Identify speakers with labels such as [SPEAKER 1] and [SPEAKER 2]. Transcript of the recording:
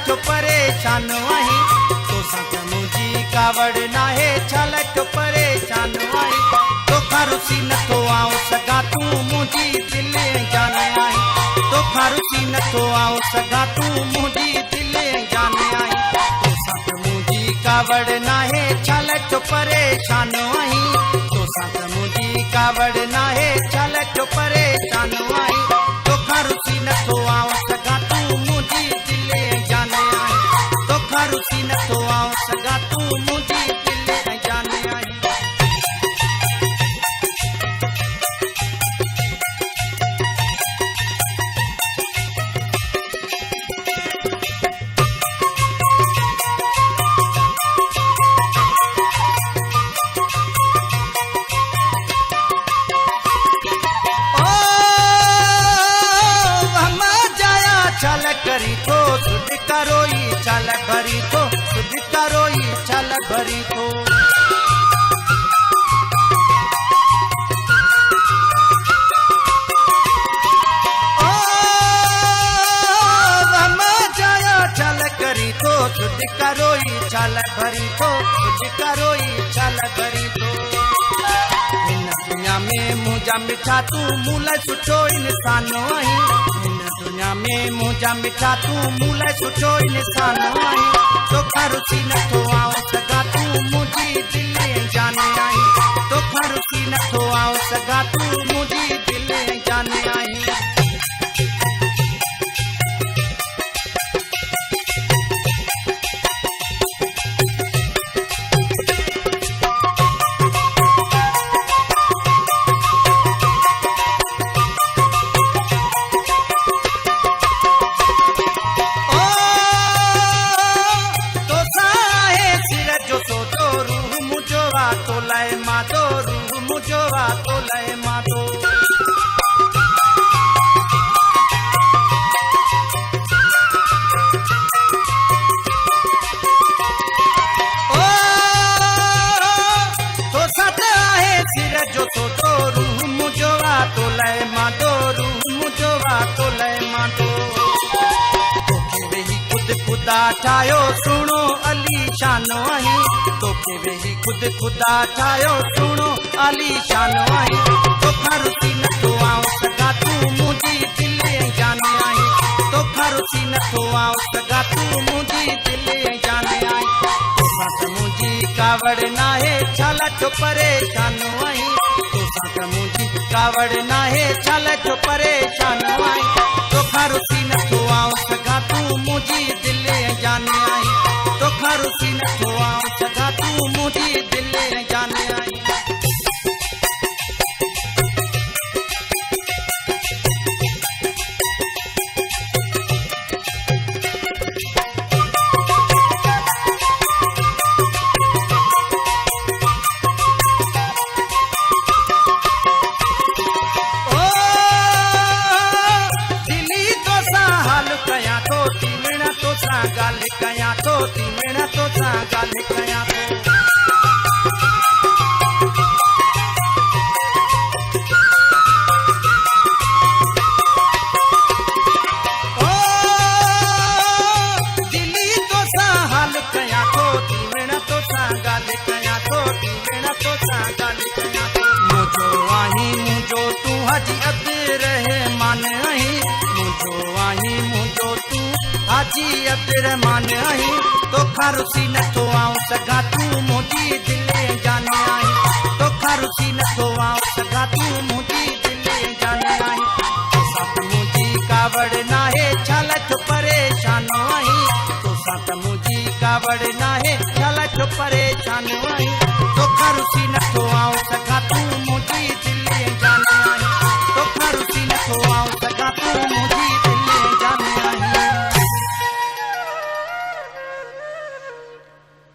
[SPEAKER 1] छो परेशान आहीं तोसां त मुंहिंजी कावड़ नाहे छल छो परेशान आहीं तोखां रुसी नथो आऊं सघां तूं मुंहिंजी दिल जान आहीं तोखां रुसी नथो आऊं सघां तूं मुंहिंजी दिल जान आहीं तोसां त मुंहिंजी कावड़ नाहे छल छो परेशान आहीं तोसां त मुंहिंजी कावड़ नाहे छल छो परेशान आहीं तोखां रुसी नथो आऊं सघां तूं मुंहिंजी दिल जान आहीं तोखां रुसी नथो आऊं सघां तूं मुंहिंजी दिल जान आहीं छल करी थो सुध करोई छल भरी थो सुध करोई छल भरी थो ओ हम जाया छल करी थो सुध करोई छल भरी थो सुध करोई छल भरी थो हिन दुनिया में मुंहिंजा मिठा तूं मूं लाइ सुठो इंसान आहीं दुनिया में मुंहिंजा मिठा तूं मूं लाइ सुठो इंसान आहीं तोखां रुसी नथो आऊं सघां तूं मुंहिंजी दिल जान आहीं तोखां रुसी नथो आऊं सघां तूं मुंहिंजी दिल जान आहीं तो लाए मातो रूह मुझो तो लाए मातो ओ तो सत आहे सिर जो तो रूह मुझो तो लाए मातो रूह मुझो तो लाए मातो तोखे वेही खुद खुदा ठाहियो सुणो अली शान आहीं तोखे वेही खुद खुदा ठाहियो सुणो अली शान आहीं तोखां रुसी नथो आऊं सघां तूं मुंहिंजी दिल जान आहीं तोखां रुसी नथो आऊं सघां तूं मुंहिंजी दिल जान आहीं तोसां त मुंहिंजी कावड़ नाहे छल छो परेशान आहीं तोसां त मुंहिंजी कावड़ नाहे छल छो परेशान आहीं तोखां रुसी नथो आऊं सघां तूं मुंहिंजी दिल जान आहीं तोखां रुसी नथो आऊं सघां तूं मुंहिंजी दिल जान आहीं ओ दिली तोसां हाल कयां थो तीवण तोसां ॻाल्हि कयां थो तीवण तोसां ॻाल्हि कयां थो ओ दिली तोसां हाल कयां थो तीवण तोसां ॻाल्हि कयां थो तीवण तोसां ॻाल्हि कयां थो मुंहिंजो आहीं मुंहिंजो तूं हाजी अब्दुर रहमान आहीं मुंहिंजो आहीं मुंहिंजो तूं हाजी अब्दुर रहमान आहीं तोखां रुसी नथो आऊं सघां तूं मुंहिंजी दिल जान आहीं तोखां रुसी नथो आऊं सघां तूं मुंहिंजी दिल जान आहीं तोसां त मुंहिंजी कावड़ नाहे छल छो परेशान आहीं तोसां त मुंहिंजी कावड़ नाहे छल छो परेशान आहीं